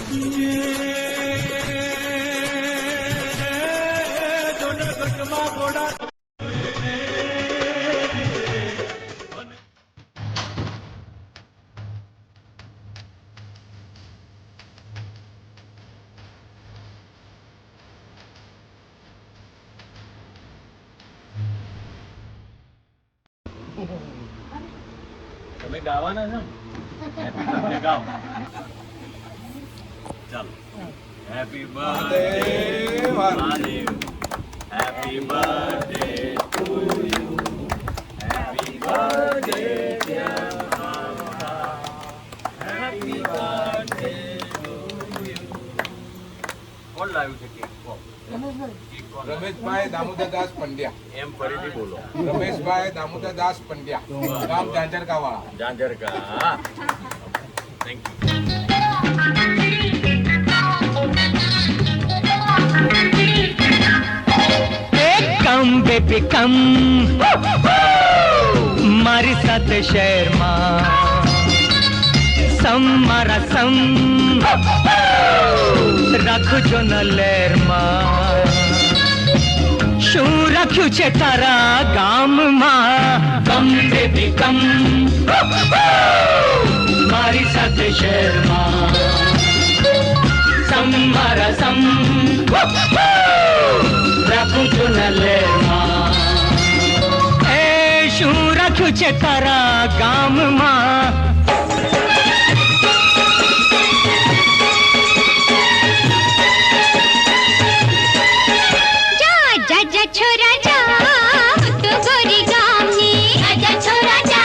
તમે ગાવાના છો ને ગાઓ ચાલો happy birthday Mahadev happy birthday to you happy birthday dear મામા હેપી બર્થડે ટુ યુ કોણ લાવ્યું છે કેક રમેશભાઈ દામોદરદાસ પંડ્યા. એમ ફરીથી બોલો રમેશભાઈ દામોદરદાસ પંડ્યા, ગામ ઝાંઝરકા વાળા. Jhanjharka. Thank you. Come baby come મારી સાથે શહેરમાં સમ મારા સમ રાખજો ન લહેરમાં શું રાખ્યું છે તારા ગામમાં કમ બેબી કમ મારી સાથે શહેરમાં સમ મારા સમ રાખજો ન લહેરમાં એ શું રાખ્યું છે તારા ગામમાં छोरा जा तो गोरी गामनी आजा छोरा जा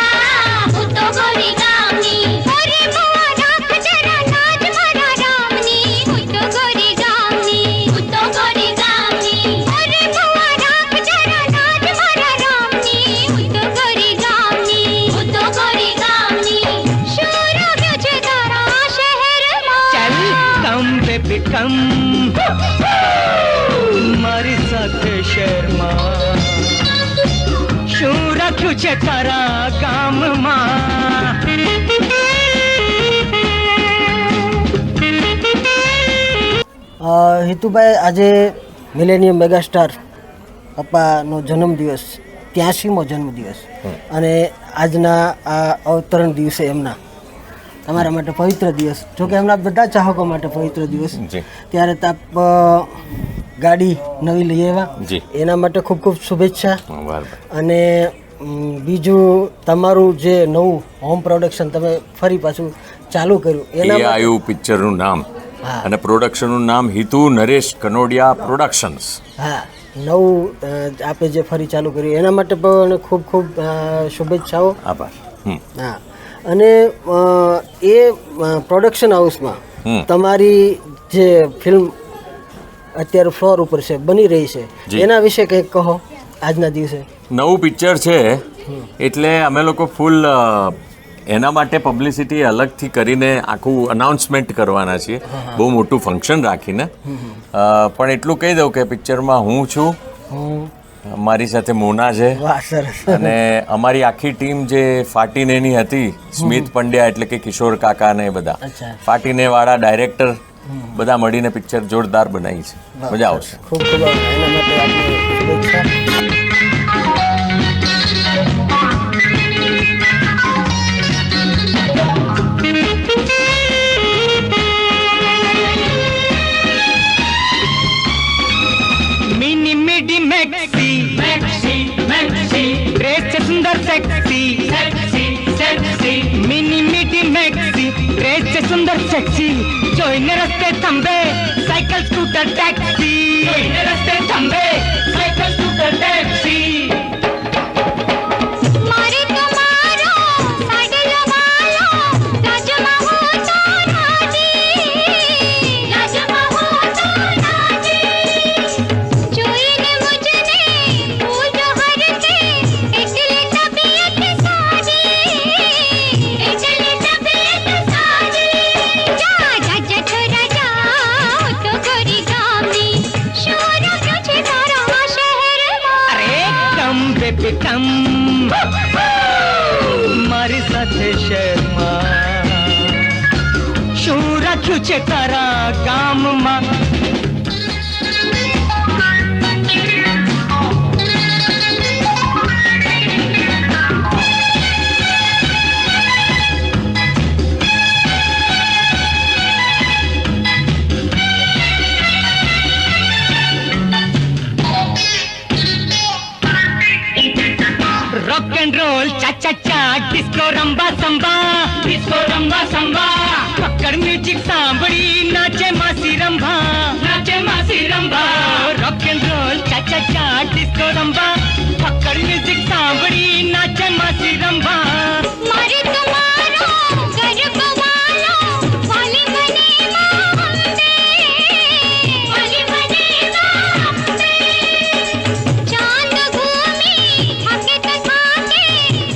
तो गोरी गामनी अरे बुआ राख जरा नाच मारा रामनी तो गोरी गामनी तो गोरी गामनी अरे बुआ राख जरा नाच मारा रामनी तो गोरी गामनी शोरा मुझे तारा शहर में चल कम बेबी कम મારી સાથે શહેરમાં શું રાખ્યું છે તારા ગામમાં હિતુભાઈ આજે મિલેનિયમ મેગાસ્ટાર પપ્પાનો જન્મદિવસ 83મો જન્મદિવસ અને આજના આ અવતરણ દિવસે એમના તમારા માટે પવિત્ર દિવસ જોકે એમના બધા ચાહકો માટે પવિત્ર દિવસ ત્યારે આપ ગાડી નવી લઈ આવ્યા એના માટે ખૂબ ખૂબ શુભેચ્છા અને બીજું તમારું જે નવું હોમ પ્રોડક્શન તમે ફરી પાછું ચાલુ કર્યું એના આયુ પિક્ચરનું નામ અને પ્રોડક્શનનું નામ હિતુ નરેશ કનોડિયા પ્રોડક્શન્સ. હા નવું આપે જે ફરી ચાલુ કર્યું એના માટે પણ ખૂબ ખૂબ શુભેચ્છાઓ. આભાર. હા અને એ પ્રોડક્શન હાઉસમાં તમારી જે ફિલ્મ અત્યારે ફ્લોર ઉપર છે બની રહી છે એના વિશે કંઈક કહો આજના દિવસે. નવું પિક્ચર છે એટલે અમે લોકો ફૂલ એના માટે પબ્લિસિટી અલગથી કરીને આખું અનાઉન્સમેન્ટ કરવાના છીએ, બહુ મોટું ફંક્શન રાખીને. પણ એટલું કહી દઉં કે પિક્ચરમાં હું છું, મારી સાથે મોના છે અને અમારી આખી ટીમ જે ફાટીનેની હતી, સ્મિત પંડ્યા એટલે કે કિશોર કાકા ને બધા ફાટીને વાળા ડાયરેક્ટર બધા મળીને પિક્ચર જોરદાર બનાવી છે, મજા આવશે. ખૂબ ખૂબ એના માટે આપને શુભેચ્છા. मिनी मिडी मैक्सी मैक्सी मैक्सी ड्रेस सुंदर सेक्सी सेक्सी सेक्सी मिनी मिडी मैक्सी ड्रेस सुंदर सेक्सी જોઈને રસ્તે થંભે સાયકલ સ્કૂટર ટેક્સી જોઈને રસ્તે થંભે સાયકલ સ્કૂટર ટેક્સી मारे तुम्हारो साडलो वालो राजमा हो तो नाजी जोईने मुझने फूल जो हरते એટલે તબિયત સાજી જા જા જા છોરા જા તો ગોરી ગામની શોરા છે તારા શહેરમાં અરે કમ છે તારા ગામમાં. rock and roll cha cha cha disco ramba samba પકડ મ્યુઝિક સાંભળી નાચે માસી Rambha rock and roll cha cha cha disco ramba પકડ મ્યુઝિક સાંભળી નાચે માસી રંભા. મારે તમારો ગરબવાલો વાલી બને માહંબે ચાંદ ભૂમિ થાકે તો થાકે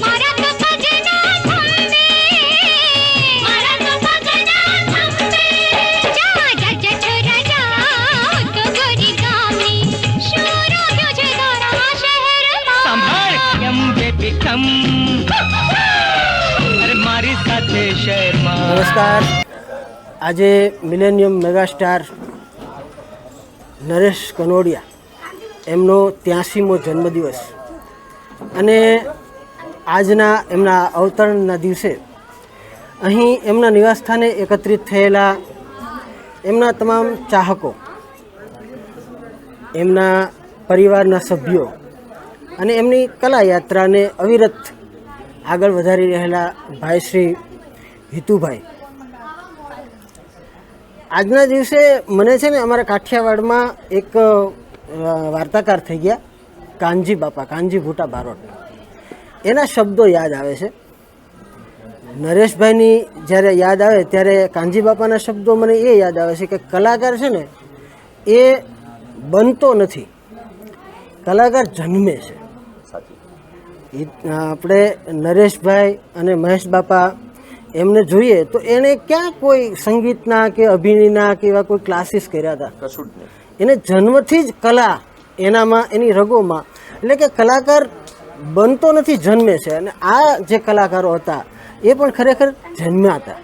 મારા તો ભજના થંબે જા જા જા છોરા જા તો ગોરી ગામની શોરો ગયો છે તારા શહેરમાં. સાંભળ એમ બેબી કમ અરે મારી સાથે શહેરમાં. નમસ્કાર. આજે મિલેનિયમ મેગાસ્ટાર નરેશ કનોડિયા એમનો 83મો જન્મદિવસ અને આજના એમના અવતરણના દિવસે અહીં એમના નિવાસસ્થાને એકત્રિત થયેલા એમના તમામ ચાહકો, એમના પરિવારના સભ્યો અને એમની કલા યાત્રાને અવિરત આગળ વધારી રહેલા ભાઈ શ્રી હિતુભાઈ. આજના દિવસે મને છે ને અમારા કાઠિયાવાડમાં એક વાર્તાકાર થઈ ગયા કાનજી બાપા, કાનજી ભૂટા બારોટ. એના શબ્દો યાદ આવે છે. નરેશભાઈની જ્યારે યાદ આવે ત્યારે કાનજી બાપાના શબ્દો મને એ યાદ આવે છે કે કલાકાર છે ને એ બનતો નથી, કલાકાર જન્મે છે. આપણે નરેશભાઈ અને મહેશ બાપા એમને જોઈએ તો એણે ક્યાં કોઈ સંગીતના કે અભિનયના કે એવા કોઈ ક્લાસીસ કર્યા હતા? કશું જ નહીં. એને જન્મથી જ કલા એનામાં, એની રગોમાં, એટલે કે કલાકાર બનતો નથી, જન્મે છે. અને આ જે કલાકારો હતા એ પણ ખરેખર જન્મ્યા હતા.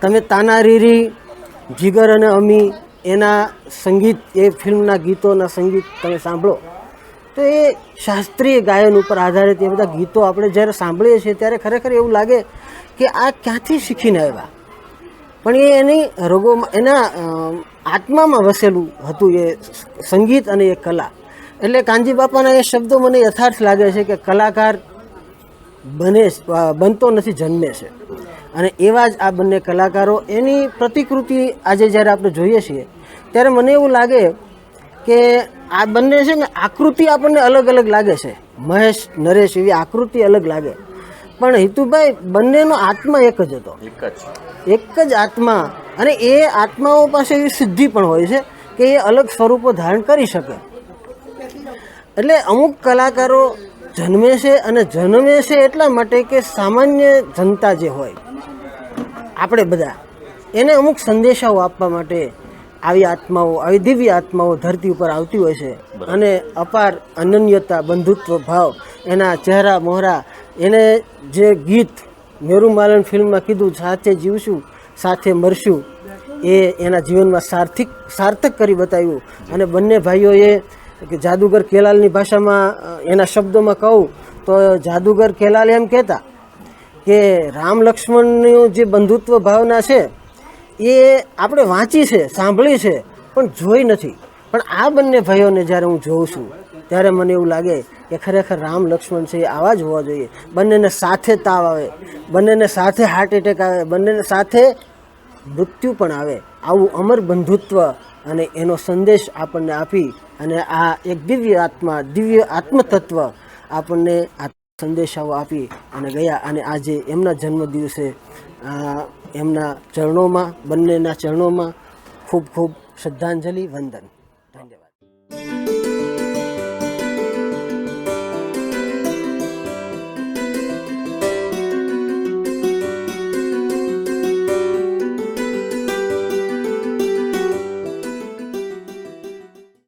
તમે તાના રીરી, જીગર અને અમી એના સંગીત, એ ફિલ્મના ગીતોના સંગીત તમે સાંભળો તો એ શાસ્ત્રીય ગાયન ઉપર આધારિત એ બધા ગીતો આપણે જ્યારે સાંભળીએ છીએ ત્યારે ખરેખર એવું લાગે કે આ ક્યાંથી શીખીને આવ્યા. પણ એ એની રગોમાં, એના આત્મામાં વસેલું હતું એ સંગીત અને એ કલા. એટલે કાનજી બાપાના એ શબ્દો મને યથાર્થ લાગે છે કે કલાકાર બનતો નથી, જન્મે છે. અને એવા જ આ બંને કલાકારો, એની પ્રતિકૃતિ આજે જ્યારે આપણે જોઈએ છીએ ત્યારે મને એવું લાગે કે આ બંને છે ને આકૃતિ આપણને અલગ અલગ લાગે છે. મહેશ, નરેશ એવી આકૃતિ અલગ લાગે, પણ હિતુભાઈ બંનેનો આત્મા એક જ હતો, એક જ આત્મા. અને એ આત્માઓ પાસે એવી સિદ્ધિ પણ હોય છે કે એ અલગ સ્વરૂપો ધારણ કરી શકે. એટલે અમુક કલાકારો જન્મે છે, અને જન્મે છે એટલા માટે કે સામાન્ય જનતા જે હોય, આપણે બધા, એને અમુક સંદેશાઓ આપવા માટે આવી આત્માઓ, આવી દિવ્ય આત્માઓ ધરતી ઉપર આવતી હોય છે. અને અપાર અનન્યતા, બંધુત્વ ભાવ, એના ચહેરા મોહરા, એને જે ગીત મેરુમાલન ફિલ્મમાં કીધું, સાથે જીવશું સાથે મરશું, એ એના જીવનમાં સાર્થક કરી બતાવ્યું. અને બંને ભાઈઓએ જાદુગર કેલાલની ભાષામાં, એના શબ્દોમાં કહું તો જાદુગર કેલાલ એમ કહેતા કે રામ લક્ષ્મણનું જે બંધુત્વ ભાવના છે એ આપણે વાંચી છે, સાંભળી છે, પણ જોઈ નથી. પણ આ બંને ભાઈઓને જ્યારે હું જોઉં છું ત્યારે મને એવું લાગે કે ખરેખર રામ લક્ષ્મણ છે એ આવા જ હોવા જોઈએ. બંનેને સાથે તાવ આવે, બંનેને સાથે હાર્ટ એટેક આવે, બંનેને સાથે મૃત્યુ પણ આવે. આવું અમર બંધુત્વ અને એનો સંદેશ આપણને આપી અને આ એક દિવ્ય આત્મા, દિવ્ય આત્મતત્વ આપણને આ સંદેશાઓ આપી અને ગયા. અને આજે એમના જન્મદિવસે એમના ચરણોમાં, બંનેના ચરણોમાં ખૂબ ખૂબ શ્રદ્ધાંજલિ, વંદન.